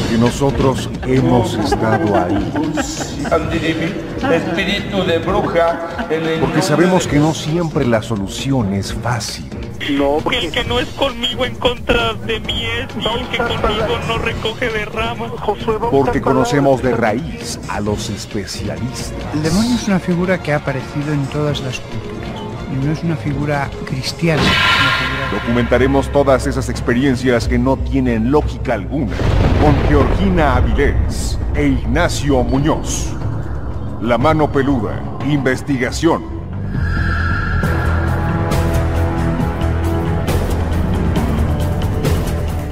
porque nosotros hemos estado ahí. Espíritu de bruja. Porque sabemos que no siempre la solución es fácil. No, porque el que no es conmigo en contra de mí es, y el que conmigo no recoge de ramas. Porque conocemos de raíz a los especialistas. El demonio es una figura que ha aparecido en todas las culturas. Y no es una figura cristiana, es una figura... Documentaremos todas esas experiencias que no tienen lógica alguna con Georgina Avilés e Ignacio Muñoz. La Mano Peluda, investigación.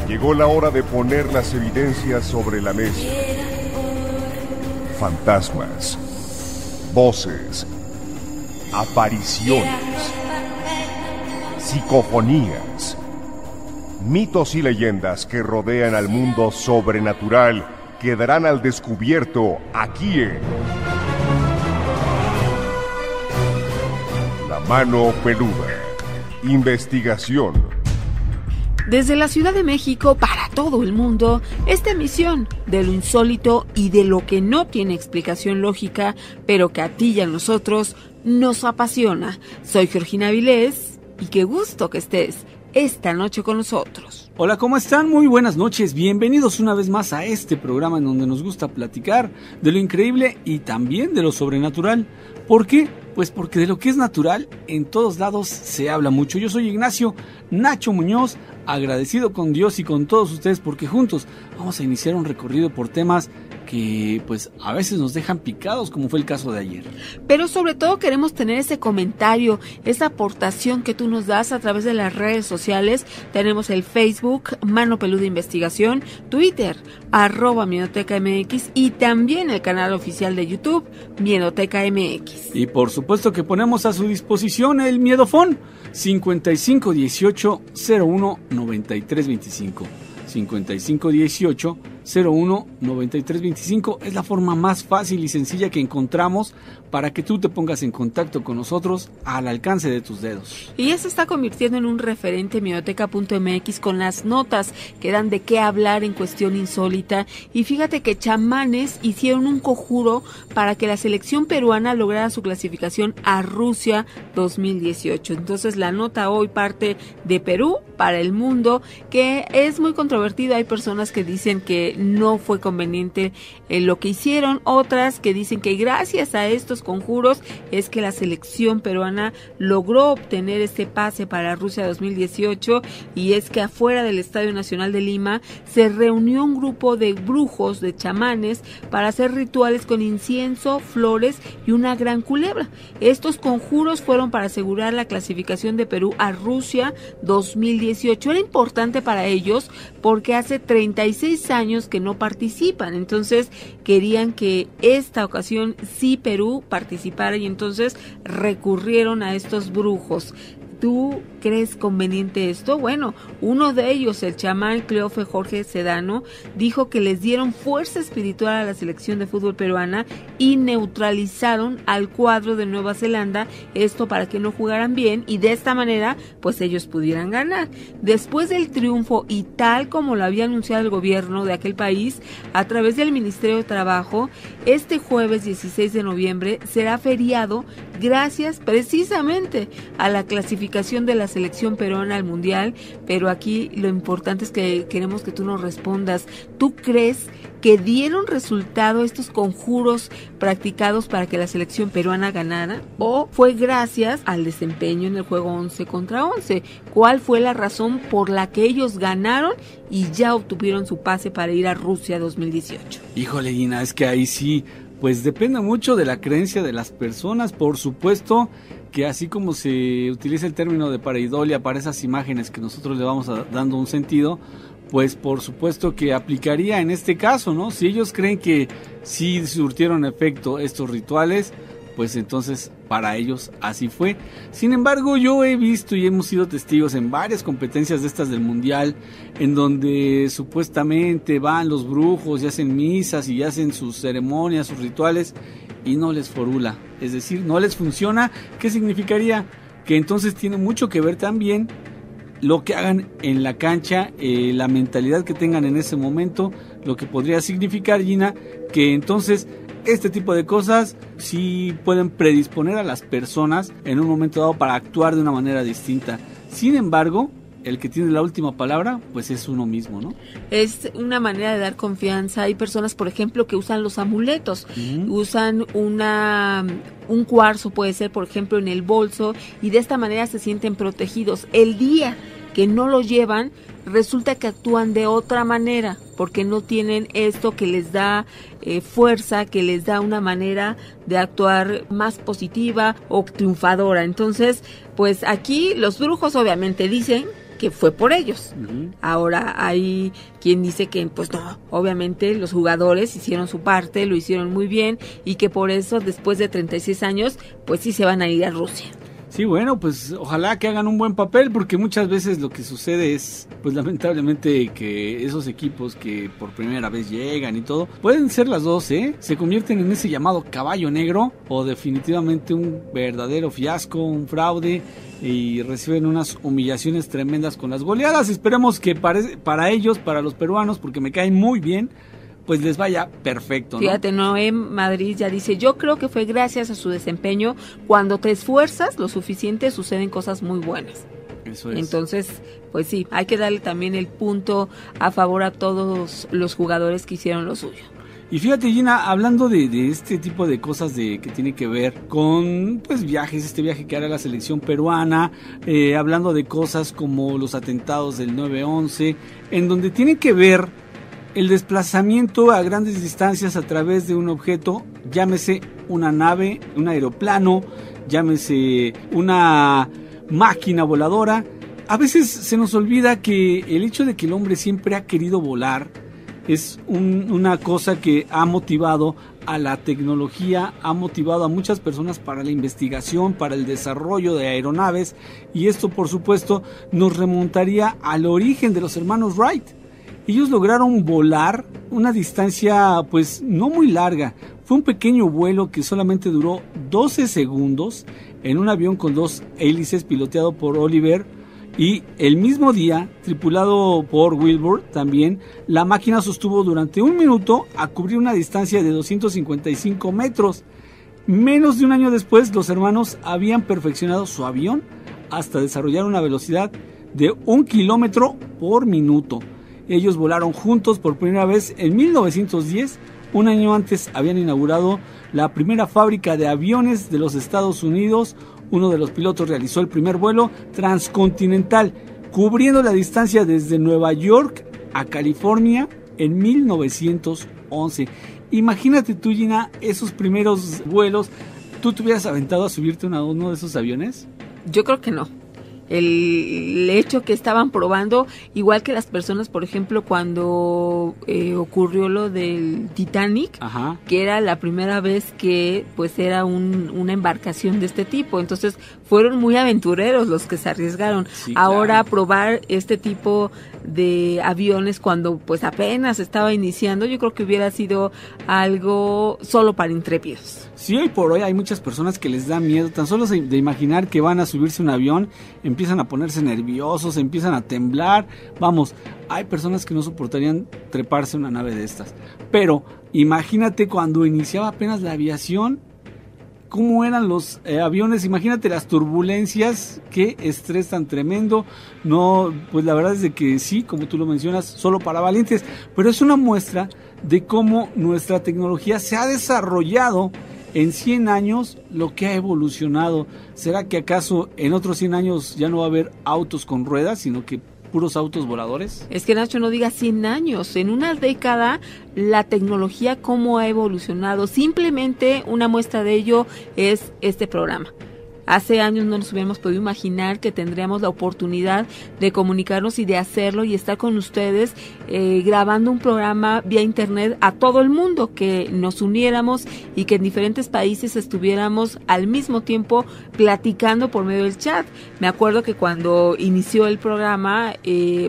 Llegó la hora de poner las evidencias sobre la mesa. Fantasmas, voces, apariciones, psicofonías, mitos y leyendas que rodean al mundo sobrenatural quedarán al descubierto aquí en La Mano Peluda, investigación. Desde la Ciudad de México para todo el mundo, esta emisión de lo insólito y de lo que no tiene explicación lógica, pero que a ti y a nosotros nos apasiona. Soy Georgina Avilés y qué gusto que estés esta noche con nosotros. Hola, ¿cómo están? Muy buenas noches. Bienvenidos una vez más a este programa en donde nos gusta platicar de lo increíble y también de lo sobrenatural. ¿Por qué? Pues porque de lo que es natural en todos lados se habla mucho. Yo soy Ignacio Nacho Muñoz, agradecido con Dios y con todos ustedes porque juntos vamos a iniciar un recorrido por temas que pues a veces nos dejan picados, como fue el caso de ayer. Pero sobre todo queremos tener ese comentario, esa aportación que tú nos das a través de las redes sociales. Tenemos el Facebook, Mano Peluda Investigación, Twitter, @MienotecaMX y también el canal oficial de YouTube, Mienoteca MX. Y por supuesto que ponemos a su disposición el Miedofón, 5518 01 93 25. 5518 01 93 25 es la forma más fácil y sencilla que encontramos para que tú te pongas en contacto con nosotros al alcance de tus dedos. Y ya se está convirtiendo en un referente Mienoteca.mx con las notas que dan de qué hablar en cuestión insólita. Y fíjate que chamanes hicieron un conjuro para que la selección peruana lograra su clasificación a Rusia 2018. Entonces la nota hoy parte de Perú para el mundo, que es muy controvertido. Hay personas que dicen que no fue conveniente lo que hicieron, otras que dicen que gracias a estos conjuros es que la selección peruana logró obtener este pase para Rusia 2018, y es que afuera del Estadio Nacional de Lima se reunió un grupo de brujos, de chamanes, para hacer rituales con incienso, flores y una gran culebra. Estos conjuros fueron para asegurar la clasificación de Perú a Rusia 2018. Era importante para ellos porque hace 36 años que no participan, entonces querían que esta ocasión sí Perú participara, y entonces recurrieron a estos brujos. ¿Tú crees conveniente esto? Bueno, uno de ellos, el chamán Cleofe Jorge Sedano, dijo que les dieron fuerza espiritual a la selección de fútbol peruana y neutralizaron al cuadro de Nueva Zelanda, esto para que no jugaran bien y de esta manera pues ellos pudieran ganar. Después del triunfo, y tal como lo había anunciado el gobierno de aquel país a través del Ministerio de Trabajo, este jueves 16 de noviembre será feriado gracias precisamente a la clasificación de la selección peruana al Mundial. Pero aquí lo importante es que queremos que tú nos respondas. ¿Tú crees que dieron resultado estos conjuros practicados para que la selección peruana ganara? ¿O fue gracias al desempeño en el juego 11 contra 11? ¿Cuál fue la razón por la que ellos ganaron y ya obtuvieron su pase para ir a Rusia 2018? Híjole, Gina, es que ahí sí, pues depende mucho de la creencia de las personas. Por supuesto que así como se utiliza el término de pareidolia para esas imágenes que nosotros le vamos dando un sentido, pues por supuesto que aplicaría en este caso, ¿no? Si ellos creen que sí surtieron efecto estos rituales, pues entonces para ellos así fue. Sin embargo, yo he visto y hemos sido testigos en varias competencias de estas del Mundial, en donde supuestamente van los brujos y hacen misas y hacen sus ceremonias, sus rituales, y no les forula, es decir, no les funciona. ¿Qué significaría? Que entonces tiene mucho que ver también lo que hagan en la cancha, la mentalidad que tengan en ese momento, lo que podría significar, Gina, que entonces este tipo de cosas sí pueden predisponer a las personas en un momento dado para actuar de una manera distinta. Sin embargo, el que tiene la última palabra, pues es uno mismo, ¿no? Es una manera de dar confianza. Hay personas, por ejemplo, que usan los amuletos, usan un cuarzo, puede ser, por ejemplo, en el bolso, y de esta manera se sienten protegidos. El día que no lo llevan, resulta que actúan de otra manera, porque no tienen esto que les da fuerza, que les da una manera de actuar más positiva o triunfadora. Entonces, pues aquí los brujos obviamente dicen que fue por ellos. Ahora hay quien dice que pues no, obviamente los jugadores hicieron su parte, lo hicieron muy bien, y que por eso después de 36 años pues sí se van a ir a Rusia. Sí, bueno, pues ojalá que hagan un buen papel, porque muchas veces lo que sucede es, pues lamentablemente, que esos equipos que por primera vez llegan y todo, pueden ser las dos, se convierten en ese llamado caballo negro, o definitivamente un verdadero fiasco, un fraude, y reciben unas humillaciones tremendas con las goleadas. Esperemos que para ellos, para los peruanos, porque me caen muy bien, pues les vaya perfecto, ¿no? Fíjate, Noé Madrid ya dice, yo creo que fue gracias a su desempeño. Cuando te esfuerzas lo suficiente, suceden cosas muy buenas. Eso es. Entonces, pues sí, hay que darle también el punto a favor a todos los jugadores que hicieron lo suyo. Y fíjate, Gina, hablando de este tipo de cosas que tiene que ver con pues viajes, este viaje que hará la selección peruana, hablando de cosas como los atentados del 9/11, en donde tiene que ver el desplazamiento a grandes distancias a través de un objeto, llámese una nave, un aeroplano, llámese una máquina voladora. A veces se nos olvida que el hecho de que el hombre siempre ha querido volar es una cosa que ha motivado a la tecnología, ha motivado a muchas personas para la investigación, para el desarrollo de aeronaves, y esto por supuesto nos remontaría al origen de los hermanos Wright. Ellos lograron volar una distancia pues no muy larga. Fue un pequeño vuelo que solamente duró 12 segundos en un avión con 2 hélices piloteado por Oliver, y el mismo día, tripulado por Wilbur también, la máquina sostuvo durante 1 minuto a cubrir una distancia de 255 metros. Menos de un año después, los hermanos habían perfeccionado su avión hasta desarrollar una velocidad de 1 kilómetro por minuto. Ellos volaron juntos por primera vez en 1910. Un año antes habían inaugurado la primera fábrica de aviones de los Estados Unidos. Uno de los pilotos realizó el primer vuelo transcontinental, cubriendo la distancia desde Nueva York a California en 1911. Imagínate tú, Gina, esos primeros vuelos. ¿Tú te hubieras aventado a subirte a uno de esos aviones? Yo creo que no. El hecho que estaban probando, igual que las personas, por ejemplo, cuando ocurrió lo del Titanic, Ajá. que era la primera vez que pues era una embarcación de este tipo, entonces fueron muy aventureros los que se arriesgaron. Sí, ahora claro. Probar este tipo de aviones cuando pues apenas estaba iniciando, yo creo que hubiera sido algo solo para intrépidos. Sí, hoy por hoy hay muchas personas que les da miedo, tan solo de imaginar que van a subirse a un avión, empiezan a ponerse nerviosos, empiezan a temblar. Vamos, hay personas que no soportarían treparse a una nave de estas. Pero imagínate cuando iniciaba apenas la aviación, cómo eran los aviones, imagínate las turbulencias, qué estrés tan tremendo. No, pues la verdad es de que sí, como tú lo mencionas, solo para valientes, pero es una muestra de cómo nuestra tecnología se ha desarrollado en 100 años, lo que ha evolucionado. ¿Será que acaso en otros 100 años ya no va a haber autos con ruedas, sino que puros autos voladores? Es que, Nacho, no digas 100 años, en una década la tecnología cómo ha evolucionado. Simplemente una muestra de ello es este programa. Hace años no nos hubiéramos podido imaginar que tendríamos la oportunidad de comunicarnos y de hacerlo y estar con ustedes grabando un programa vía internet a todo el mundo, que nos uniéramos y que en diferentes países estuviéramos al mismo tiempo platicando por medio del chat. Me acuerdo que cuando inició el programa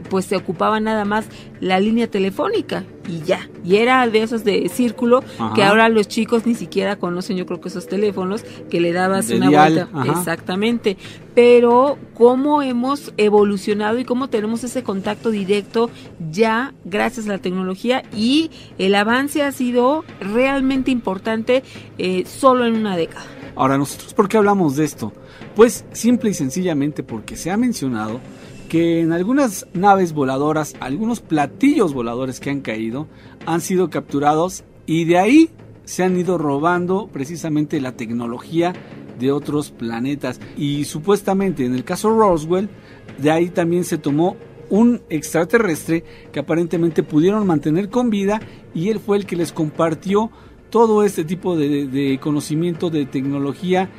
pues se ocupaba nada más la línea telefónica y ya, y era de esos de círculo. Ajá. Que ahora los chicos ni siquiera conocen, yo creo que esos teléfonos que le dabas de una dial. vuelta. Ajá. Exactamente, pero cómo hemos evolucionado y cómo tenemos ese contacto directo ya gracias a la tecnología, y el avance ha sido realmente importante solo en una década. Ahora, ¿nosotros por qué hablamos de esto? Pues simple y sencillamente porque se ha mencionado que en algunas naves voladoras, algunos platillos voladores que han caído, han sido capturados y de ahí se han ido robando precisamente la tecnología de otros planetas. Y supuestamente en el caso Roswell, de ahí también se tomó un extraterrestre que aparentemente pudieron mantener con vida, y él fue el que les compartió todo este tipo de conocimiento, de tecnología,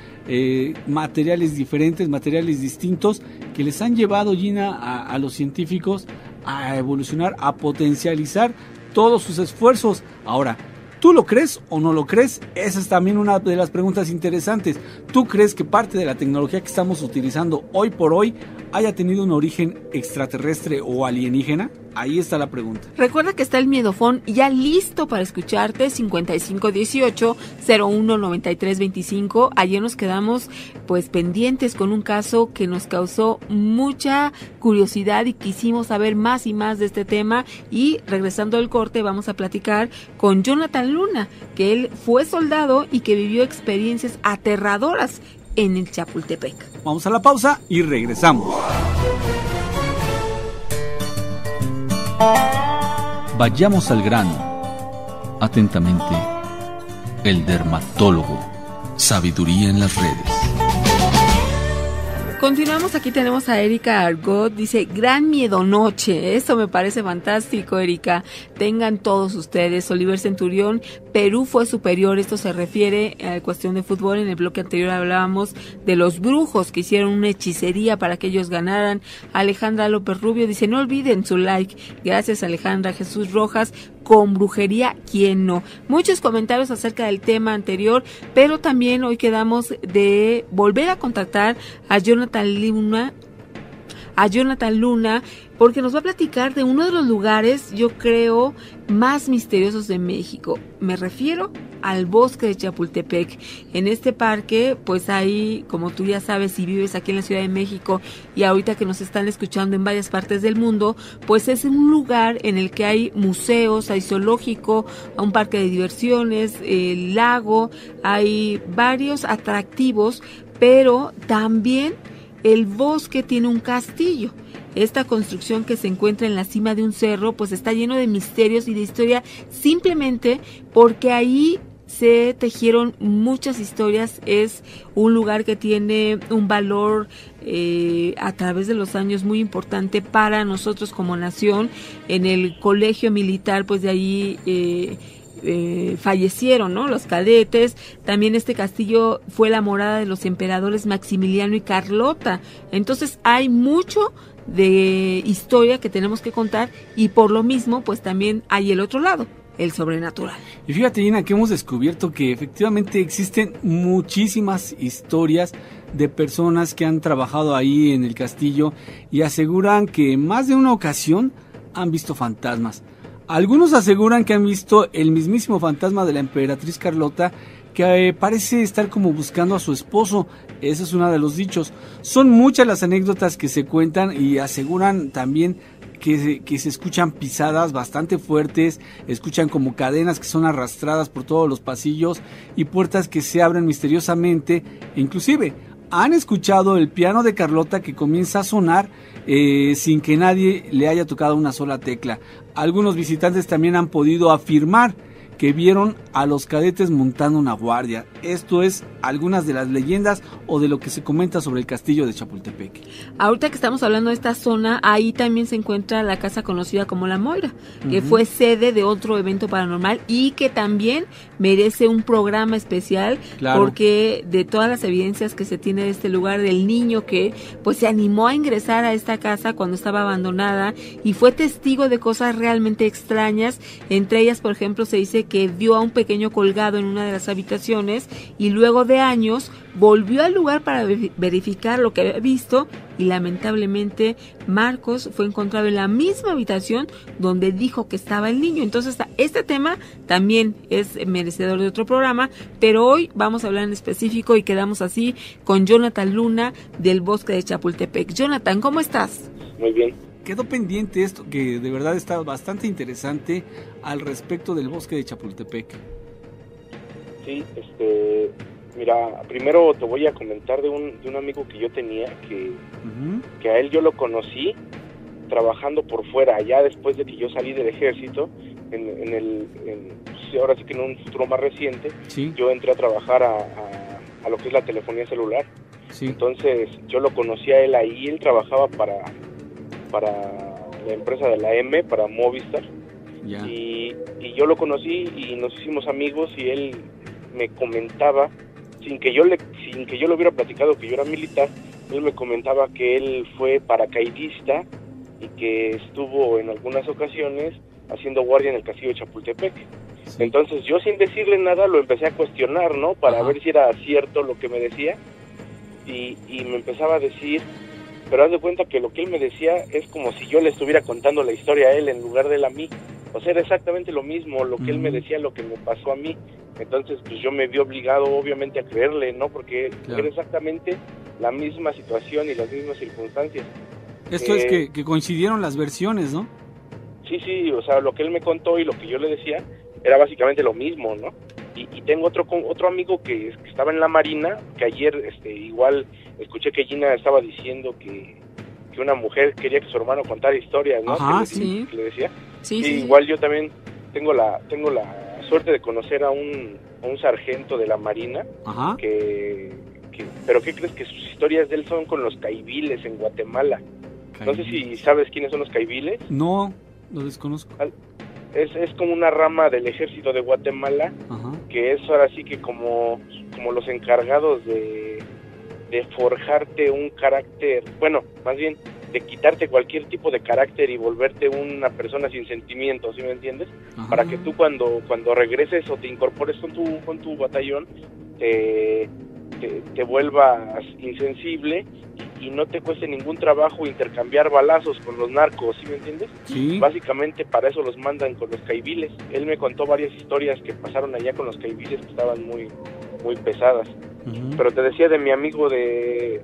materiales diferentes, materiales distintos, que les han llevado, Gina, a los científicos a evolucionar, a potencializar todos sus esfuerzos. Ahora, ¿tú lo crees o no lo crees? Esa es también una de las preguntas interesantes. ¿Tú crees que parte de la tecnología que estamos utilizando hoy por hoy haya tenido un origen extraterrestre o alienígena? Ahí está la pregunta. Recuerda que está el Miedofón ya listo para escucharte, 5518-019325. Ayer nos quedamos pues pendientes con un caso que nos causó mucha curiosidad y quisimos saber más y más de este tema, y regresando al corte vamos a platicar con Jonathan Luna, que él fue soldado y que vivió experiencias aterradoras en el Chapultepec. Vamos a la pausa y regresamos. Vayamos al grano. Atentamente, el dermatólogo. Sabiduría en las redes. Continuamos, aquí tenemos a Erika Argot, dice, gran miedonoche, esto me parece fantástico, Erika, tengan todos ustedes. Oliver Centurión, Perú fue superior, esto se refiere a la cuestión de fútbol. En el bloque anterior hablábamos de los brujos que hicieron una hechicería para que ellos ganaran. Alejandra López Rubio dice, no olviden su like, gracias Alejandra. Jesús Rojas, con brujería, ¿quién no? Muchos comentarios acerca del tema anterior, pero también hoy quedamos de volver a contactar a Jonathan Luna, porque nos va a platicar de uno de los lugares, yo creo, más misteriosos de México. Me refiero al bosque de Chapultepec. En este parque, pues hay, como tú ya sabes, si vives aquí en la Ciudad de México y ahorita que nos están escuchando en varias partes del mundo, pues es un lugar en el que hay museos, hay zoológico, un parque de diversiones, el lago, hay varios atractivos, pero también el bosque tiene un castillo. Esta construcción que se encuentra en la cima de un cerro, pues está lleno de misterios y de historia, simplemente porque ahí se tejieron muchas historias. Es un lugar que tiene un valor a través de los años muy importante para nosotros como nación. En el colegio militar, pues de ahí fallecieron, ¿no?, los cadetes. También este castillo fue la morada de los emperadores Maximiliano y Carlota. Entonces hay mucho de historia que tenemos que contar, y por lo mismo pues también hay el otro lado, el sobrenatural. Y fíjate, Gina, que hemos descubierto que efectivamente existen muchísimas historias de personas que han trabajado ahí en el castillo y aseguran que en más de una ocasión han visto fantasmas. Algunos aseguran que han visto el mismísimo fantasma de la emperatriz Carlota, que parece estar como buscando a su esposo. Ese es uno de los dichos. Son muchas las anécdotas que se cuentan, y aseguran también que se escuchan pisadas bastante fuertes, escuchan como cadenas que son arrastradas por todos los pasillos y puertas que se abren misteriosamente. E inclusive han escuchado el piano de Carlota que comienza a sonar sin que nadie le haya tocado una sola tecla. Algunos visitantes también han podido afirmar que vieron a los cadetes montando una guardia. Esto es algunas de las leyendas o de lo que se comenta sobre el castillo de Chapultepec. Ahorita que estamos hablando de esta zona, ahí también se encuentra la casa conocida como La Moira, que fue sede de otro evento paranormal y que también merece un programa especial, claro, porque de todas las evidencias que se tiene de este lugar, del niño que pues se animó a ingresar a esta casa cuando estaba abandonada y fue testigo de cosas realmente extrañas. Entre ellas, por ejemplo, se dice que vio a un pequeño colgado en una de las habitaciones y luego de años volvió al lugar para verificar lo que había visto, y lamentablemente Marcos fue encontrado en la misma habitación donde dijo que estaba el niño. Entonces este tema también es merecedor de otro programa, pero hoy vamos a hablar en específico y quedamos así con Jonathan Luna del Bosque de Chapultepec. Jonathan, ¿cómo estás? Muy bien. Quedó pendiente esto que de verdad está bastante interesante al respecto del Bosque de Chapultepec. Sí, mira, primero te voy a comentar de un amigo que yo tenía, que a él yo lo conocí trabajando por fuera, ya después de que yo salí del ejército, ahora sí que en un futuro más reciente, sí. Yo entré a trabajar a lo que es la telefonía celular. Sí. Entonces yo lo conocí a él ahí, él trabajaba para la empresa de la M, para Movistar. Ya. Y yo lo conocí y nos hicimos amigos y él me comentaba, sin que yo lo hubiera platicado que yo era militar, él me comentaba que él fue paracaidista y que estuvo en algunas ocasiones haciendo guardia en el castillo de Chapultepec. Sí. Entonces yo, sin decirle nada, lo empecé a cuestionar, ¿no? Para ver si era cierto lo que me decía, y me empezaba a decir, pero haz de cuenta que lo que él me decía es como si yo le estuviera contando la historia a él en lugar de él a mí. O sea, era exactamente lo mismo, lo que él me decía, lo que me pasó a mí. Entonces, pues yo me vi obligado, obviamente, a creerle, ¿no? Porque era exactamente la misma situación y las mismas circunstancias. Esto es que coincidieron las versiones, ¿no? Sí, o sea, lo que él me contó y lo que yo le decía era básicamente lo mismo, ¿no? Y tengo otro amigo que estaba en la Marina, que ayer igual escuché que Gina estaba diciendo que una mujer quería que su hermano contara historias, ¿no? Ajá, que le decía. Sí, sí. Igual yo también tengo la suerte de conocer a un sargento de la Marina. Ajá. Pero ¿qué crees? Que sus historias de él son con los caiviles en Guatemala. No sé si sabes quiénes son los caiviles. No, lo desconozco. Es como una rama del ejército de Guatemala. Ajá. Que es ahora sí que como los encargados de forjarte un carácter, bueno, más bien de quitarte cualquier tipo de carácter y volverte una persona sin sentimientos, ¿sí me entiendes? Ajá. Para que tú cuando regreses o te incorpores con tu batallón te vuelvas insensible y no te cueste ningún trabajo intercambiar balazos con los narcos, ¿sí me entiendes? Sí. Básicamente para eso los mandan con los caiviles. Él me contó varias historias que pasaron allá con los caiviles que estaban muy, muy pesadas. Uh-huh. Pero te decía de mi amigo que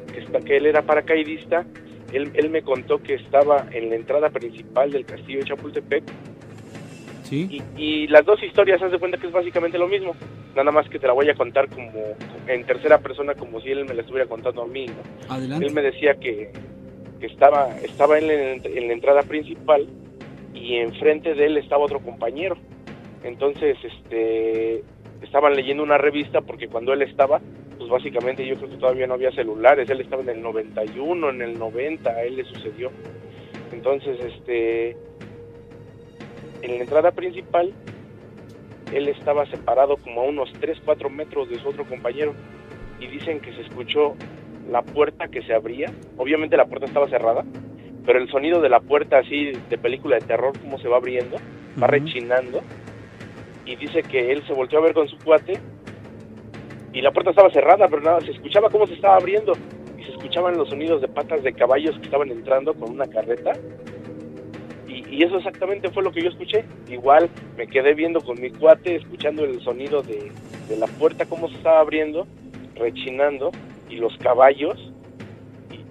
él era paracaidista. Él me contó que estaba en la entrada principal del castillo de Chapultepec. Sí. Y las dos historias, haz de cuenta que es básicamente lo mismo, nada más que te la voy a contar como en tercera persona, como si él me la estuviera contando a mí, ¿no? Adelante. Él me decía que estaba él en la entrada principal y enfrente de él estaba otro compañero. Entonces estaban leyendo una revista, porque cuando él estaba, pues básicamente yo creo que todavía no había celulares. Él estaba en el 91, en el 90, a él le sucedió. Entonces en la entrada principal, él estaba separado como a unos 3-4 metros de su otro compañero, y dicen que se escuchó la puerta que se abría. Obviamente la puerta estaba cerrada, pero el sonido de la puerta, así de película de terror, como se va abriendo, va rechinando, y dice que él se volteó a ver con su cuate, y la puerta estaba cerrada, pero nada, se escuchaba cómo se estaba abriendo, y se escuchaban los sonidos de patas de caballos que estaban entrando con una carreta. Y eso exactamente fue lo que yo escuché. Igual me quedé viendo con mi cuate, escuchando el sonido de la puerta, cómo se estaba abriendo, rechinando, y los caballos.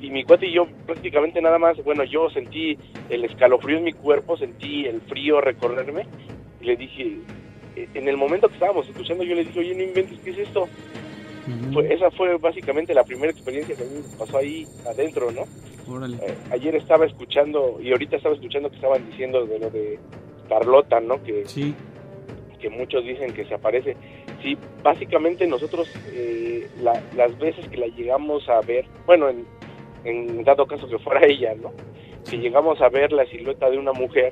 Y mi cuate y yo prácticamente nada más, bueno, yo sentí el escalofrío en mi cuerpo, sentí el frío recorrerme, y le dije, en el momento que estábamos escuchando, yo le dije, oye, no inventes, ¿qué es esto? Uh-huh. Esa fue básicamente la primera experiencia que a mí me pasó ahí adentro, ¿no? Ayer estaba escuchando, y ahorita estaba escuchando que estaban diciendo de lo de Carlota, ¿no? Que muchos dicen que se aparece. Sí, básicamente nosotros las veces que la llegamos a ver, bueno, en dado caso que fuera ella, ¿no? Si llegamos a ver la silueta de una mujer,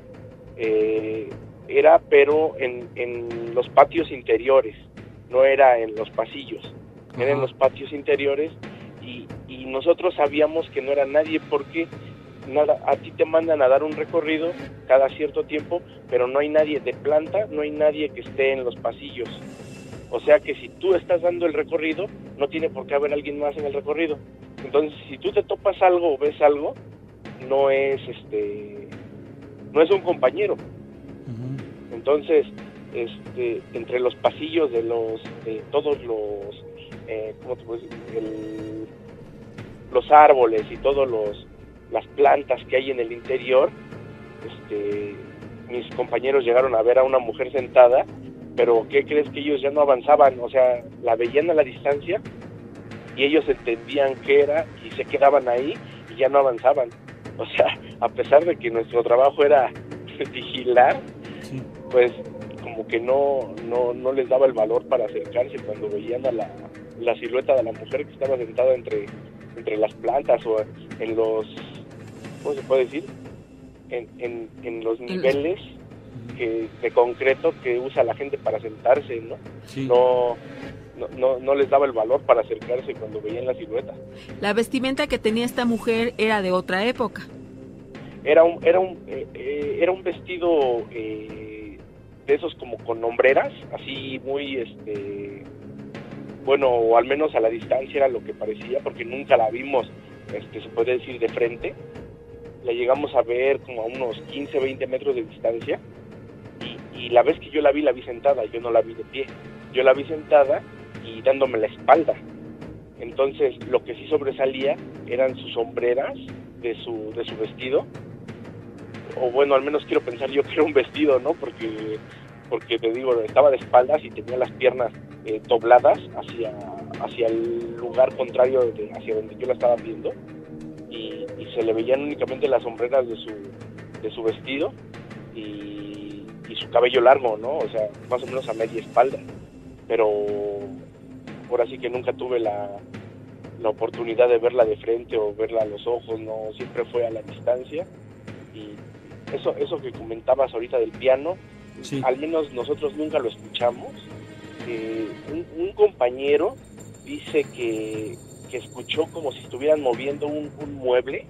era pero en los patios interiores, no era en los pasillos. Ajá. Era en los patios interiores, y nosotros sabíamos que no era nadie, porque a ti te mandan a dar un recorrido cada cierto tiempo, pero no hay nadie de planta, no hay nadie que esté en los pasillos. O sea que si tú estás dando el recorrido, no tiene por qué haber alguien más en el recorrido. Entonces, si tú te topas algo o ves algo, no es un compañero. Entonces, entre los pasillos de todos los ¿cómo te puedo decir? Los árboles y todos las plantas que hay en el interior, mis compañeros llegaron a ver a una mujer sentada, pero ¿qué crees? Que ellos ya no avanzaban, o sea, la veían a la distancia y ellos entendían qué era y se quedaban ahí y ya no avanzaban. O sea, a pesar de que nuestro trabajo era vigilar, sí, pues como que no les daba el valor para acercarse cuando veían a la silueta de la mujer que estaba sentada entre las plantas o en los, ¿cómo se puede decir? En los niveles de concreto que usa la gente para sentarse, ¿no? Sí. No les daba el valor para acercarse cuando veían la silueta. La vestimenta que tenía esta mujer era de otra época. Era un vestido de esos como con hombreras, así muy bueno, o al menos a la distancia era lo que parecía, porque nunca la vimos, se puede decir, de frente. La llegamos a ver como a unos 15, 20 metros de distancia, y la vez que yo la vi sentada, yo no la vi de pie, yo la vi sentada y dándome la espalda. Entonces, lo que sí sobresalía eran sus sombreras de su vestido, o bueno, al menos quiero pensar yo que era un vestido, ¿no? Porque te digo, estaba de espaldas y tenía las piernas dobladas hacia el lugar contrario hacia donde yo la estaba viendo, y se le veían únicamente las sombreras de su vestido y su cabello largo, ¿no? O sea, más o menos a media espalda. Pero ahora sí que nunca tuve la oportunidad de verla de frente o verla a los ojos, no, siempre fue a la distancia. Y eso que comentabas ahorita del piano, sí, al menos nosotros nunca lo escuchamos. Un compañero dice que escuchó como si estuvieran moviendo un mueble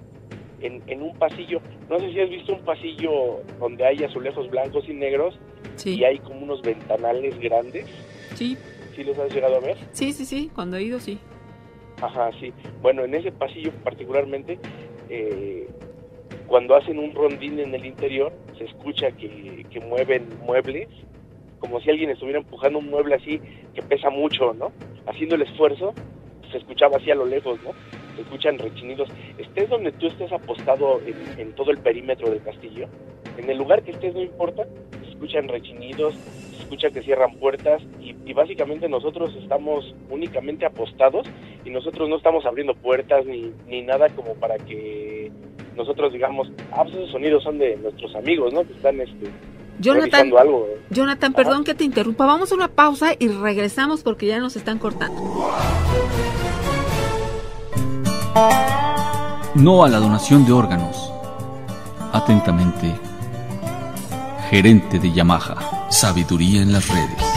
en un pasillo. No sé si has visto un pasillo donde hay azulejos blancos y negros, sí, y hay como unos ventanales grandes. Sí. ¿Sí los has llegado a ver? Sí, cuando he ido, sí. Ajá, sí. Bueno, en ese pasillo particularmente, cuando hacen un rondín en el interior, se escucha que mueven muebles, como si alguien estuviera empujando un mueble así, que pesa mucho, ¿no? Haciendo el esfuerzo, se escuchaba así a lo lejos, ¿no? Se escuchan rechinidos. Estés donde tú estés apostado en todo el perímetro del castillo, en el lugar que estés no importa, se escuchan rechinidos, se escucha que cierran puertas, y básicamente nosotros estamos únicamente apostados, y nosotros no estamos abriendo puertas ni nada como para que nosotros digamos, pues esos sonidos son de nuestros amigos, ¿no? Que están realizando algo. Jonathan, perdón que te interrumpa, vamos a una pausa y regresamos porque ya nos están cortando. No a la donación de órganos. Atentamente, gerente de Yamaha, sabiduría en las redes.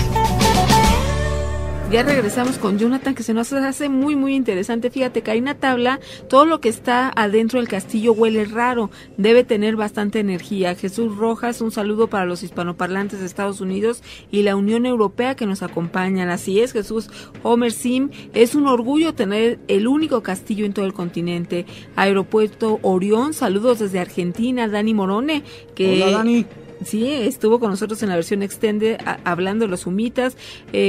Ya regresamos con Jonathan, que se nos hace muy muy interesante. Fíjate que hay una tabla, todo lo que está adentro del castillo huele raro, debe tener bastante energía. Jesús Rojas, un saludo para los hispanoparlantes de Estados Unidos y la Unión Europea que nos acompañan. Así es, Jesús. Homer Sim, es un orgullo tener el único castillo en todo el continente. Aeropuerto Orión, saludos desde Argentina. Dani Morone, que... Hola, Dani. Sí, estuvo con nosotros en la versión extended hablando de los humitas.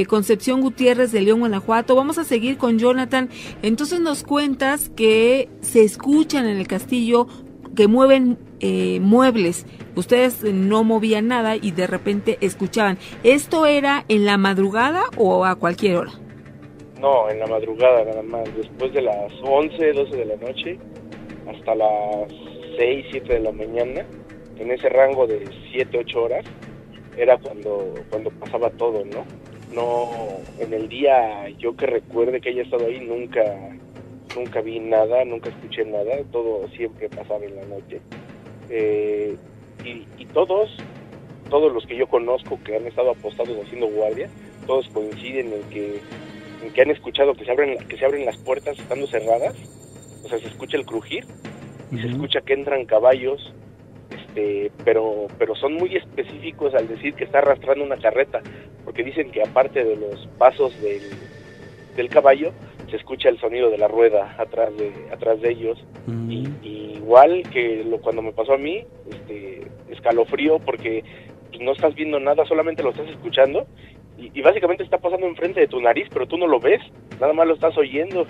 Concepción Gutiérrez de León, Guanajuato. Vamos a seguir con Jonathan. Entonces nos cuentas que se escuchan en el castillo que mueven muebles. Ustedes no movían nada y de repente escuchaban. ¿Esto era en la madrugada o a cualquier hora? No, en la madrugada nada más. Después de las 11, 12 de la noche hasta las 6, 7 de la mañana. En ese rango de 7, 8 horas era cuando pasaba todo, ¿no? No, en el día, yo que recuerde que haya estado ahí, nunca vi nada, nunca escuché nada, todo siempre pasaba en la noche. Y todos los que yo conozco que han estado apostados haciendo guardia, todos coinciden en que han escuchado que se abren las puertas estando cerradas, o sea, se escucha el crujir, y se escucha que entran caballos, pero son muy específicos al decir que está arrastrando una carreta, porque dicen que aparte de los pasos del caballo, se escucha el sonido de la rueda atrás de ellos. Y igual que cuando me pasó a mí, escalofrío, porque pues, no estás viendo nada, solamente lo estás escuchando, y básicamente está pasando enfrente de tu nariz, pero tú no lo ves, nada más lo estás oyendo,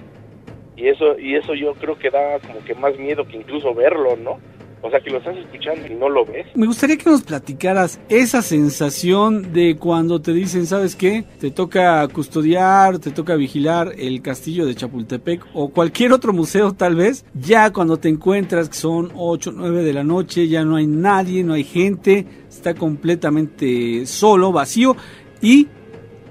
y eso yo creo que da como que más miedo que incluso verlo, ¿no? O sea, que lo estás escuchando y no lo ves. Me gustaría que nos platicaras esa sensación de cuando te dicen, ¿sabes qué? Te toca custodiar, te toca vigilar el castillo de Chapultepec o cualquier otro museo tal vez. Ya cuando te encuentras que son 8, 9 de la noche, ya no hay nadie, no hay gente, está completamente solo, vacío, y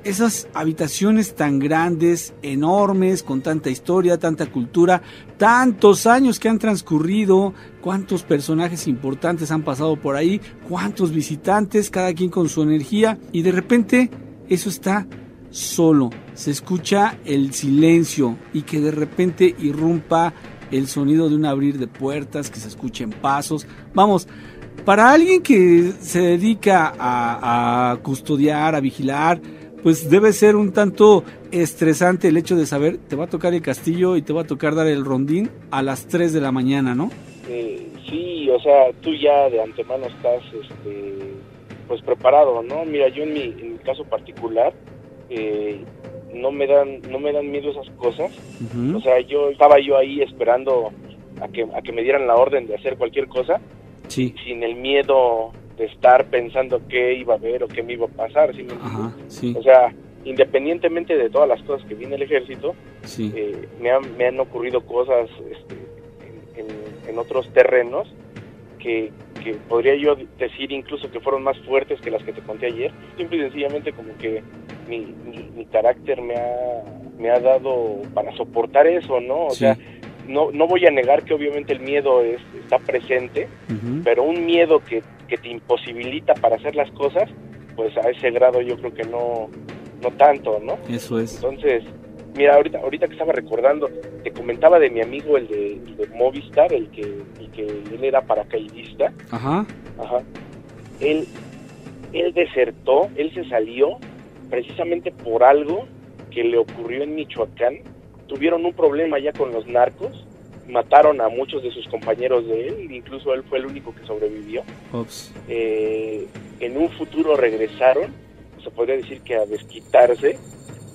esas habitaciones tan grandes, enormes, con tanta historia, tanta cultura, tantos años que han transcurrido, cuántos personajes importantes han pasado por ahí, cuántos visitantes, cada quien con su energía, y de repente eso está solo, se escucha el silencio y que de repente irrumpa el sonido de un abrir de puertas, que se escuchen pasos. Vamos, para alguien que se dedica a custodiar, a vigilar, pues debe ser un tanto estresante el hecho de saber, te va a tocar el castillo y te va a tocar dar el rondín a las 3 de la mañana, ¿no? Sí, o sea, tú ya de antemano estás pues preparado, ¿no? Mira, yo en mi caso particular, no me dan miedo esas cosas. O sea, estaba ahí esperando a que me dieran la orden de hacer cualquier cosa, sí, sin el miedo de estar pensando qué iba a haber o qué me iba a pasar, ¿sí? Sí. O sea, independientemente de todas las cosas que vi en el ejército, sí, me han ocurrido cosas en otros terrenos que podría yo decir incluso que fueron más fuertes que las que te conté ayer. Simple y sencillamente como que mi carácter me ha dado para soportar eso, ¿no? O sea, no voy a negar que obviamente el miedo está presente, pero un miedo que te imposibilita para hacer las cosas, pues a ese grado yo creo que no tanto, ¿no? Eso es. Entonces, mira, ahorita que estaba recordando, te comentaba de mi amigo, el de Movistar, el que él era paracaidista. Ajá. Él desertó, él se salió precisamente por algo que le ocurrió en Michoacán. Tuvieron un problema ya con los narcos, mataron a muchos de sus compañeros de él, incluso él fue el único que sobrevivió. Ups. En un futuro regresaron, se podría decir que a desquitarse,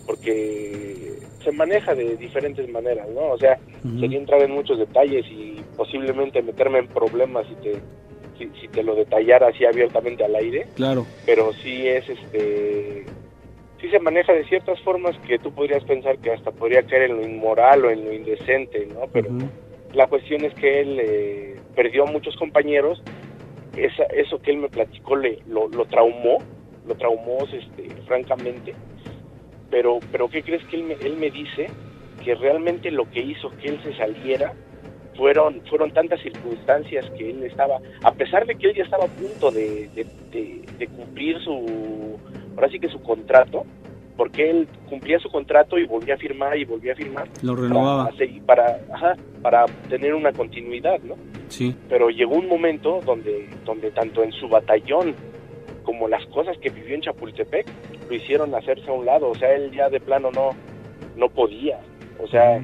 porque se maneja de diferentes maneras, ¿no? O sea, sería entrar en muchos detalles y posiblemente meterme en problemas si te lo detallara así abiertamente al aire. Claro. Pero sí sí se maneja de ciertas formas que tú podrías pensar que hasta podría caer en lo inmoral o en lo indecente, ¿no? Pero la cuestión es que él perdió a muchos compañeros. Eso que él me platicó lo traumó francamente. Pero ¿qué crees? Que él me dice que realmente lo que hizo que él se saliera fueron tantas circunstancias que él estaba, a pesar de que él ya estaba a punto de cumplir ahora sí que su contrato, porque él cumplía su contrato y volvía a firmar lo renovaba para tener una continuidad, ¿no? Sí. Pero llegó un momento donde tanto en su batallón como las cosas que vivió en Chapultepec lo hicieron hacerse a un lado. O sea, él ya de plano no podía, o sea,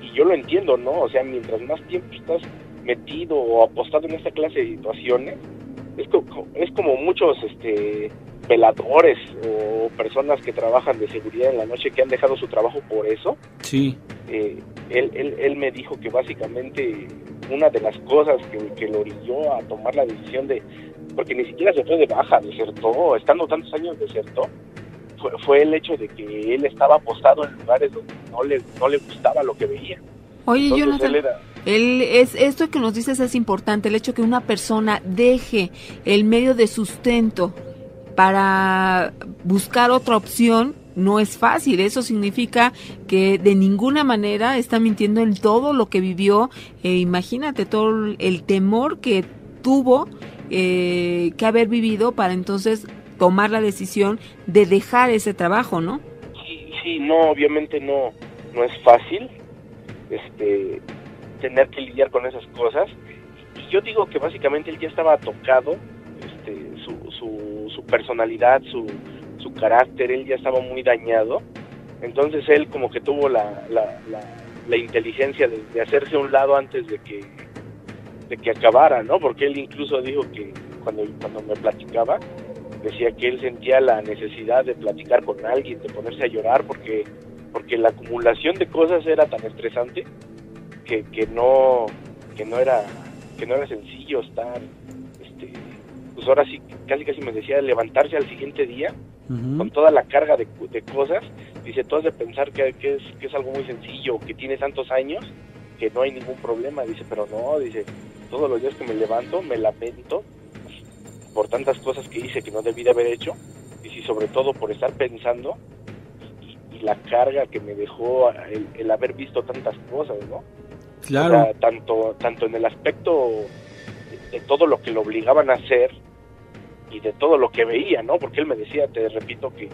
y yo lo entiendo, ¿no? O sea, mientras más tiempo estás metido o apostado en esta clase de situaciones, es como muchos veladores o personas que trabajan de seguridad en la noche que han dejado su trabajo por eso. Sí. Él me dijo que básicamente una de las cosas que lo orilló a tomar la decisión porque ni siquiera se fue de baja, desertó, estando tantos años desertó, fue el hecho de que él estaba apostado en lugares donde no le gustaba lo que veía. Oye, Jonathan, esto que nos dices es importante, el hecho que una persona deje el medio de sustento para buscar otra opción no es fácil. Eso significa que de ninguna manera está mintiendo en todo lo que vivió. Imagínate todo el temor que tuvo que haber vivido para entonces tomar la decisión de dejar ese trabajo, ¿no? Sí, no, obviamente no es fácil tener que lidiar con esas cosas. Y yo digo que básicamente él ya estaba tocado, su personalidad, su carácter, él ya estaba muy dañado, Entonces él como que tuvo la inteligencia de hacerse a un lado antes de que acabara, ¿no? Porque él incluso dijo que cuando me platicaba, decía que él sentía la necesidad de platicar con alguien, de ponerse a llorar, porque la acumulación de cosas era tan estresante que no era sencillo estar, pues ahora sí, casi me decía, levantarse al siguiente día con toda la carga de cosas. Dice, tú has de pensar que es algo muy sencillo, que tienes tantos años, que no hay ningún problema. Dice, pero no, dice, todos los días que me levanto me lamento por tantas cosas que hice que no debí de haber hecho, y sobre todo por estar pensando y la carga que me dejó el haber visto tantas cosas, ¿no? Claro. O sea, tanto en el aspecto de todo lo que lo obligaban a hacer y de todo lo que veía, ¿no? Porque él me decía, te repito, que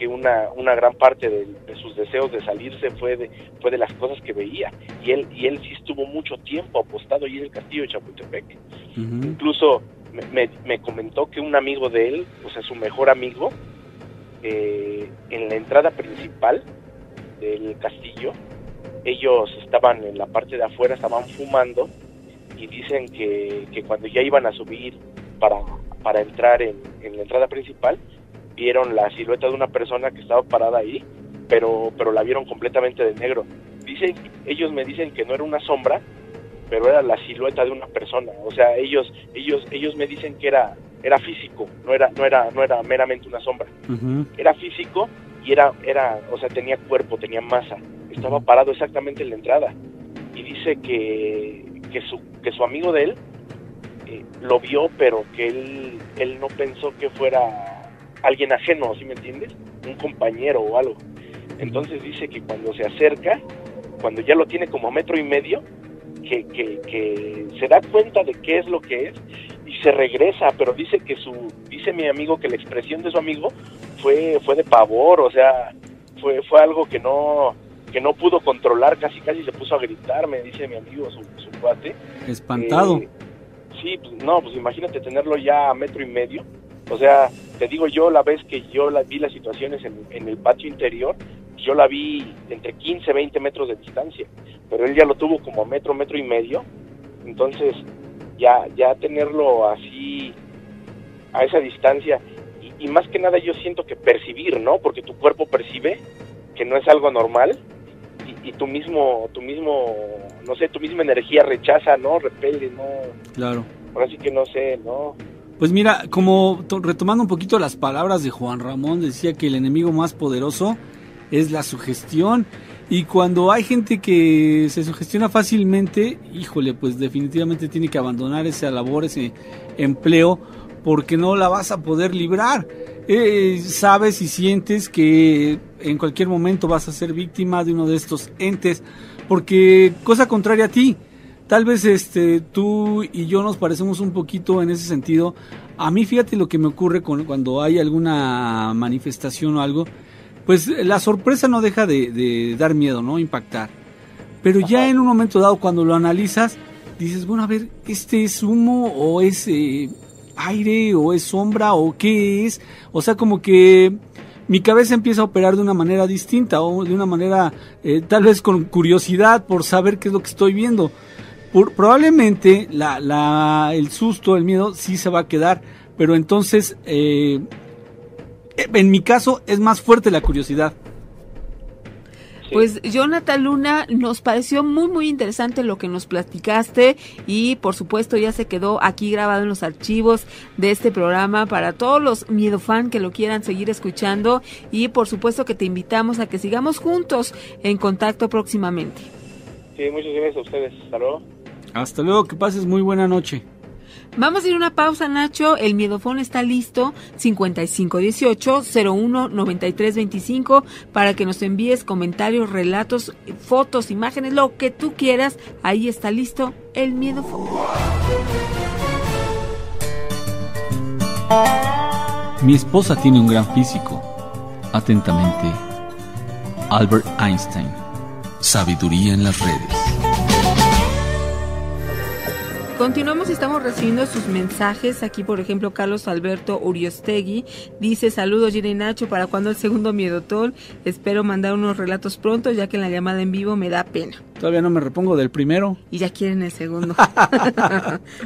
una gran parte de sus deseos de salirse fue de las cosas que veía, y él sí estuvo mucho tiempo apostado ahí en el castillo de Chapultepec. Incluso me comentó que un amigo de él, o sea, su mejor amigo, en la entrada principal del castillo, ellos estaban en la parte de afuera, estaban fumando, y dicen que cuando ya iban a subir para entrar en la entrada principal, vieron la silueta de una persona que estaba parada ahí, pero la vieron completamente de negro. Ellos me dicen que no era una sombra, pero era la silueta de una persona. O sea, ellos me dicen que era físico, no era meramente una sombra. Era físico y era, o sea, tenía cuerpo, tenía masa. Estaba parado exactamente en la entrada. Y dice que su amigo de él lo vio, pero que él no pensó que fuera alguien ajeno, ¿sí me entiendes? Un compañero o algo. Entonces dice que cuando se acerca, cuando ya lo tiene como a 1.5 metros, que se da cuenta de qué es lo que es y se regresa, pero dice mi amigo que la expresión de su amigo fue de pavor, o sea, fue algo que no pudo controlar, casi se puso a gritar, me dice mi amigo, su cuate. Espantado. Sí, pues imagínate tenerlo ya a 1.5 metros. O sea, te digo, yo la vez que yo vi las situaciones en el patio interior, yo la vi entre 15 20 metros de distancia, pero él ya lo tuvo como a 1.5 metros. Entonces ya tenerlo así a esa distancia, y más que nada yo siento que percibir, ¿no? Porque tu cuerpo percibe que no es algo normal, y tu mismo, no sé, tu misma energía rechaza, ¿no? Repele, ¿no? Claro. Ahora sí que no sé, ¿no? Pues mira, como retomando un poquito las palabras de Juan Ramón, decía que el enemigo más poderoso es la sugestión, y cuando hay gente que se sugestiona fácilmente, híjole, pues definitivamente tiene que abandonar esa labor, ese empleo, porque no la vas a poder librar. Sabes y sientes que en cualquier momento vas a ser víctima de uno de estos entes, porque cosa contraria a ti, tal vez tú y yo nos parecemos un poquito en ese sentido. A mí, fíjate lo que me ocurre cuando hay alguna manifestación o algo, pues la sorpresa no deja de dar miedo, ¿no? Impactar. Pero ya en un momento dado, cuando lo analizas, dices, bueno, a ver, ¿es humo o es aire o es sombra o qué es? O sea, como que mi cabeza empieza a operar de una manera distinta, o de una manera tal vez con curiosidad por saber qué es lo que estoy viendo. Probablemente el susto, el miedo sí se va a quedar, pero entonces en mi caso es más fuerte la curiosidad. Pues Jonathan Luna, nos pareció muy muy interesante lo que nos platicaste, y por supuesto ya se quedó aquí grabado en los archivos de este programa para todos los miedofan que lo quieran seguir escuchando, y por supuesto que te invitamos a que sigamos juntos en contacto próximamente. Sí, muchas gracias a ustedes. Hasta luego. Hasta luego, que pases muy buena noche. Vamos a ir a una pausa, Nacho. El miedofón está listo, 5518-01-9325, para que nos envíes comentarios, relatos, fotos, imágenes, lo que tú quieras. Ahí está listo el miedofón. Mi esposa tiene un gran físico. Atentamente, Albert Einstein. Sabiduría en las redes. continuamos y estamos recibiendo sus mensajes. Aquí, por ejemplo, Carlos Alberto Uriostegui dice: saludos, Gina y Nacho, ¿para cuándo el segundo Miedotol? Espero mandar unos relatos pronto, ya que en la llamada en vivo me da pena. Todavía no me repongo del primero. Y ya quieren el segundo.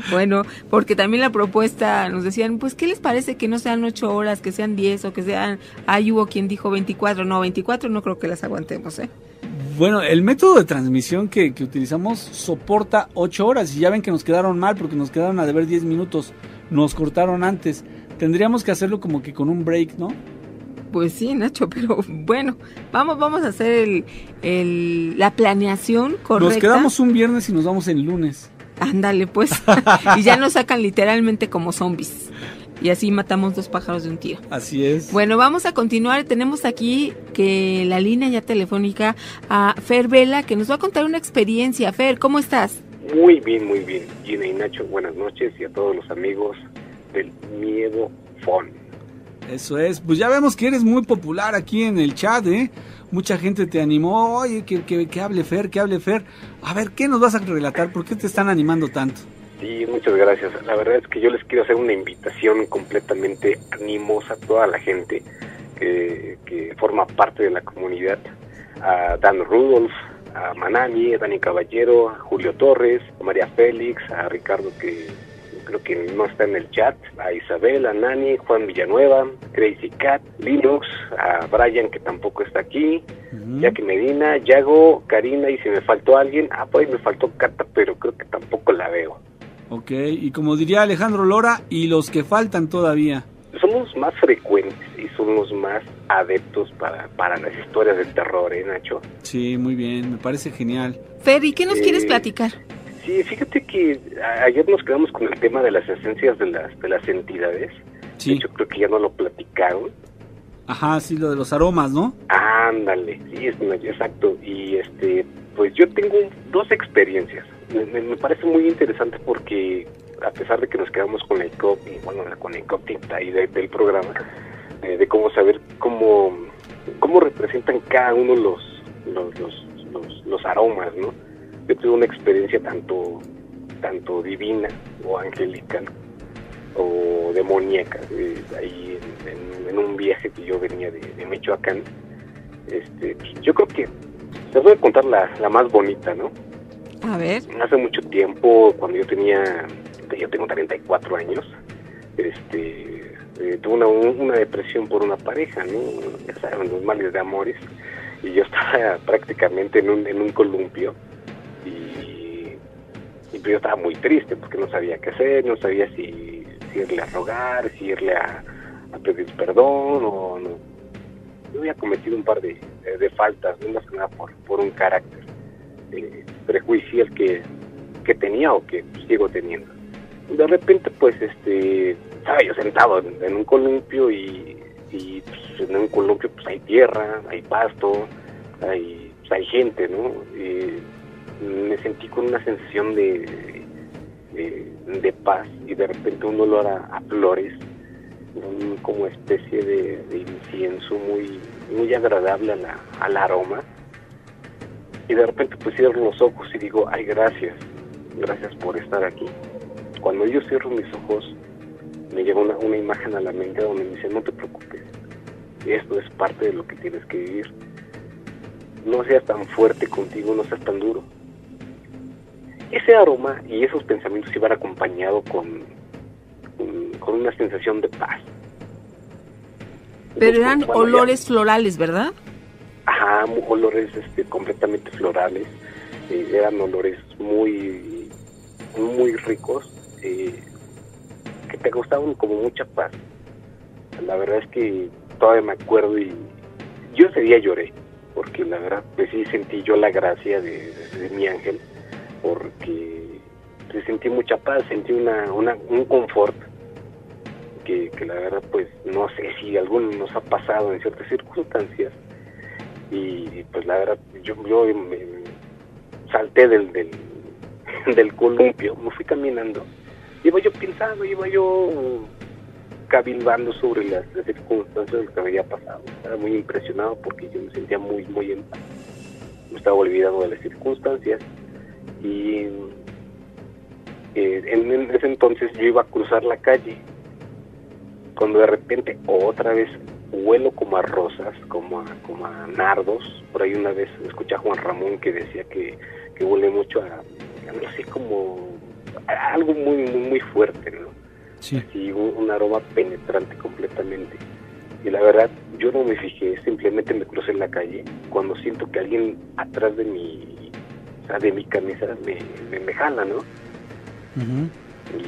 Bueno, porque también la propuesta nos decían, pues, ¿qué les parece que no sean 8 horas, que sean 10 o que sean... Ahí hubo quien dijo 24. No, 24 no creo que las aguantemos, ¿eh? Bueno, el método de transmisión que utilizamos soporta 8 horas y ya ven que nos quedaron mal porque nos quedaron a deber 10 minutos, nos cortaron antes. Tendríamos que hacerlo como que con un break, ¿no? Pues sí, Nacho, pero bueno, vamos a hacer la planeación correcta. Nos quedamos un viernes y nos vamos el lunes. Ándale, pues, y ya nos sacan literalmente como zombies. Y así matamos 2 pájaros de un tiro. Así es. Bueno, vamos a continuar. Tenemos aquí que la línea ya telefónica a Fer Vela, que nos va a contar una experiencia. Fer, ¿cómo estás? Muy bien, muy bien. Gina y Nacho, buenas noches, y a todos los amigos del Miedo Phone. Eso es. Pues ya vemos que eres muy popular aquí en el chat, ¿eh? Mucha gente te animó. Oye, que hable Fer, que hable Fer. A ver, ¿qué nos vas a relatar? ¿Por qué te están animando tanto? Sí, muchas gracias. La verdad es que yo les quiero hacer una invitación completamente animosa a toda la gente que forma parte de la comunidad. A Dan Rudolph, a Manami, a Dani Caballero, a Julio Torres, a María Félix, a Ricardo, que creo que no está en el chat, a Isabel, a Nani, Juan Villanueva, Crazy Cat, Linux, a Brian, que tampoco está aquí, Jackie Medina, Yago, Karina, y si me faltó alguien, pues me faltó Cata, pero creo que tampoco la veo. Ok, y como diría Alejandro Lora, y los que faltan todavía. Somos más frecuentes y somos más adeptos para las historias del terror, Nacho? Sí, muy bien, me parece genial. Fer, ¿y qué nos quieres platicar? Sí, fíjate que ayer nos quedamos con el tema de las esencias de las entidades. Sí. De hecho, creo que ya no lo platicaron. Ajá, sí, lo de los aromas, ¿no? Ándale, sí, exacto. Y pues yo tengo 2 experiencias. Me parece muy interesante porque a pesar de que nos quedamos con la incógnita ahí del programa, de cómo saber cómo representan cada uno los aromas, ¿no? Yo tuve una experiencia tanto divina o angelical o demoníaca, ahí en un viaje que yo venía de Michoacán. Yo creo que les voy a contar la más bonita, ¿no? A ver. Hace mucho tiempo, cuando yo tengo 34 años, tuve una depresión por una pareja, ¿no? Ya saben, los males de amores, y yo estaba prácticamente en un columpio, y pues yo estaba muy triste porque no sabía qué hacer, no sabía si irle a rogar, si irle a pedir perdón o no. Yo había cometido un par de faltas, no más que nada por un carácter prejuicial que tenía o que sigo teniendo. De repente, pues, estaba yo sentado en un columpio y pues, en un columpio pues hay tierra, hay pasto, hay gente, ¿no? Me sentí con una sensación de paz y de repente un olor a flores, como especie de incienso muy agradable al aroma. Y de repente pues cierro los ojos y digo, ay, gracias por estar aquí. Cuando yo cierro mis ojos, me llega una imagen a la mente donde me dice, no te preocupes, esto es parte de lo que tienes que vivir. No seas tan fuerte contigo, no seas tan duro. Ese aroma y esos pensamientos iban acompañados con una sensación de paz. Pero eran olores florales, ¿verdad? Ajá, olores completamente florales. Eran olores muy ricos, que te gustaban como mucha paz. La verdad es que todavía me acuerdo y yo ese día lloré, porque la verdad pues sí sentí yo la gracia de mi ángel, porque sentí mucha paz, sentí un confort que la verdad pues no sé si a alguno nos ha pasado en ciertas circunstancias. Y pues la verdad yo me salté del columpio, me fui caminando, iba yo pensando, iba yo cabilbando sobre las circunstancias de lo que me había pasado. Estaba muy impresionado porque yo me sentía muy en paz, me estaba olvidando de las circunstancias y en ese entonces yo iba a cruzar la calle, cuando de repente otra vez huelo como a rosas, como a nardos. Por ahí una vez escuché a Juan Ramón que decía que huele mucho a no sé, como a algo muy, muy, muy fuerte, ¿no? Sí. Así, un aroma penetrante completamente. Y la verdad, yo no me fijé, simplemente me crucé en la calle cuando siento que alguien atrás de mi camisa me jala, ¿no? Uh-huh.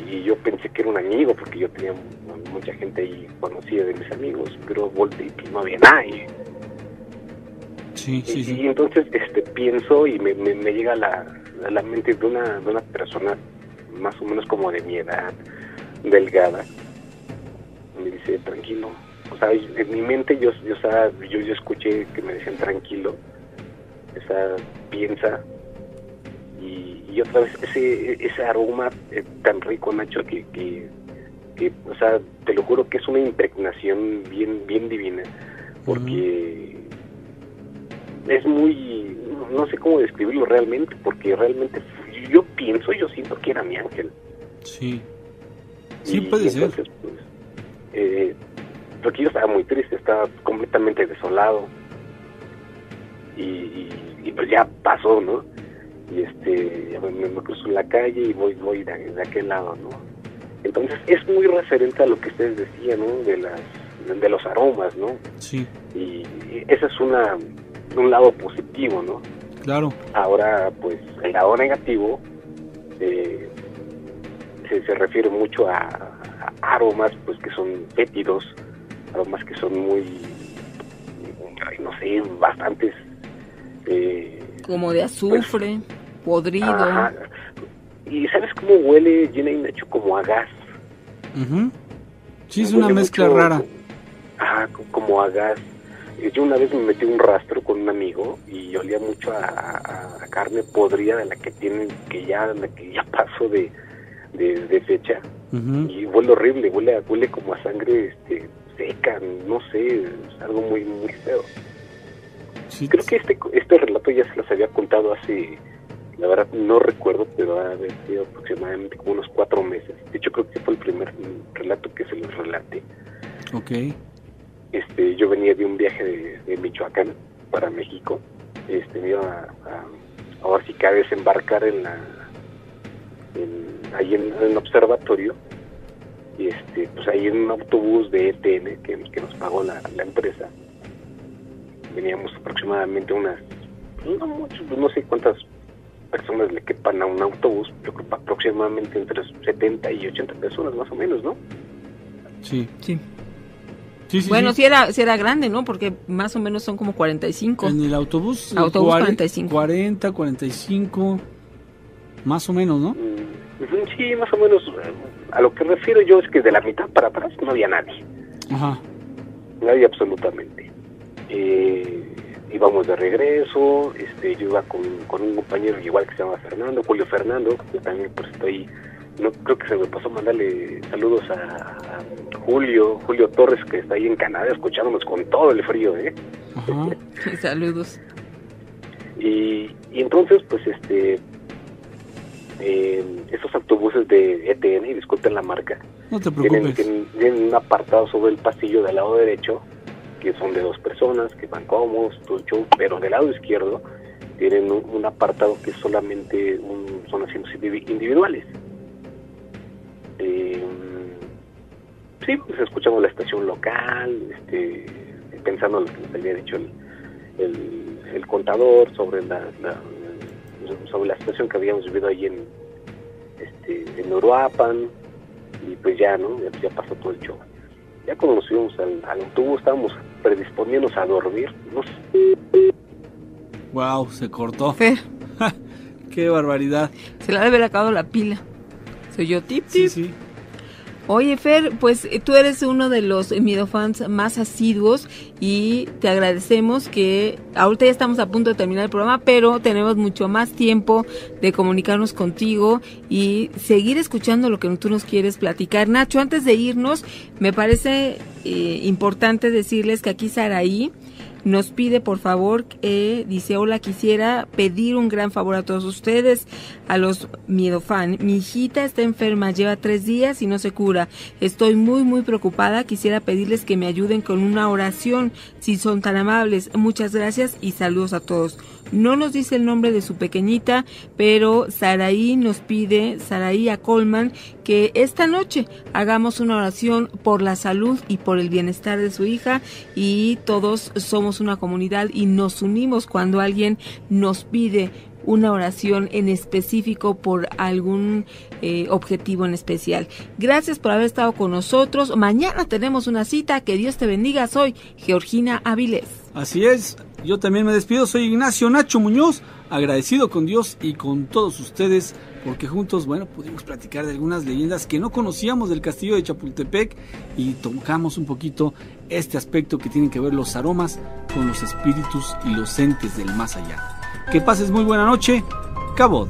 Y yo pensé que era un amigo, porque yo tenía mucha gente ahí conocida de mis amigos, pero volteé y no había nadie. Sí. Y entonces pienso y me llega a la mente de una persona más o menos como de mi edad, delgada. Me dice, tranquilo. O sea, en mi mente yo escuché que me decían tranquilo. Piensa. Y otra vez ese aroma tan rico, Nacho, que o sea, te lo juro que es una impregnación bien, bien divina, porque es muy, no sé cómo describirlo realmente, porque realmente yo siento que era mi ángel. Sí. Sí, puede ser. Entonces, pues, porque yo estaba muy triste, estaba completamente desolado, y pues ya pasó, ¿no? Y me cruzo en la calle y voy de aquel lado, ¿no? Entonces es muy referente a lo que ustedes decían, ¿no? De los aromas, ¿no? Sí. Y ese es un lado positivo, ¿no? Claro. Ahora, pues, el lado negativo se refiere mucho a aromas, pues, que son fétidos, aromas que son muy, no sé, bastantes... como de azufre, podrido. Ajá. ¿Y sabes cómo huele, Gina y Nacho? Como a gas. Uh-huh. Sí, es una mezcla mucho, rara. Como a gas. Yo una vez me metí un rastro con un amigo y olía mucho a carne podrida de la que ya pasó de fecha. Uh-huh. Y huele horrible, huele como a sangre seca, no sé, es algo muy, muy feo. Sí, creo que este relato ya se los había contado hace, la verdad no recuerdo, pero ha sido aproximadamente como unos 4 meses. De hecho, creo que fue el primer relato que se los relaté. Okay. Yo venía de un viaje de Michoacán para México. Me iba ahora sí que a desembarcar ahí en el observatorio. Y pues ahí en un autobús de ETN que nos pagó la empresa. Veníamos aproximadamente no sé cuántas personas le quepan a un autobús, yo creo aproximadamente entre 70 y 80 personas más o menos, ¿no? Sí. Bueno, sí era grande, ¿no? Porque más o menos son como 45. En el autobús 45. 40, 45, más o menos, ¿no? Sí, más o menos. A lo que refiero yo es que de la mitad para atrás no había nadie. Ajá. Nadie absolutamente. Íbamos de regreso, yo iba con un compañero igual que se llama Julio Fernando, yo también pues no creo que se me pasó mandarle saludos a Julio Torres, que está ahí en Canadá escuchándonos con todo el frío, Ajá. Saludos. Y entonces pues esos autobuses de ETN, y disculpen la marca, no te preocupes, tienen un apartado sobre el pasillo del lado derecho, que son de 2 personas, que van cómodos, todo el show, pero del lado izquierdo tienen un apartado que solamente son asientos individuales. Sí, pues escuchamos la estación local, pensando en lo que nos había dicho el contador sobre sobre la situación que habíamos vivido ahí en Uruapan, y pues ya, ¿no? Ya pasó todo el show. Ya cuando nos subimos al autobús estábamos predisponiéndonos a dormir, no sé. Wow, se cortó. Fer. Qué barbaridad. Se le debe haber acabado la pila. Soy yo, tip. Sí. Oye, Fer, pues tú eres uno de los Miedofans más asiduos y te agradecemos que ahorita ya estamos a punto de terminar el programa, pero tenemos mucho más tiempo de comunicarnos contigo y seguir escuchando lo que tú nos quieres platicar. Nacho, antes de irnos, me parece importante decirles que aquí Saraí nos pide por favor, dice: hola, quisiera pedir un gran favor a todos ustedes, a los Miedofan. Mi hijita está enferma, lleva 3 días y no se cura. Estoy muy muy preocupada, quisiera pedirles que me ayuden con una oración, si son tan amables. Muchas gracias y saludos a todos. No nos dice el nombre de su pequeñita, pero Saraí nos pide, Saraí a Colman, que esta noche hagamos una oración por la salud y por el bienestar de su hija, y todos somos una comunidad y nos unimos cuando alguien nos pide una oración en específico por algún objetivo en especial. Gracias por haber estado con nosotros. Mañana tenemos una cita. Que Dios te bendiga. Soy Georgina Avilés. Así es, yo también me despido. Soy Ignacio Nacho Muñoz, agradecido con Dios y con todos ustedes, porque juntos, bueno, pudimos platicar de algunas leyendas que no conocíamos del castillo de Chapultepec, y tocamos un poquito este aspecto que tienen que ver los aromas con los espíritus y los entes del más allá. Que pases muy buena noche. Cabot.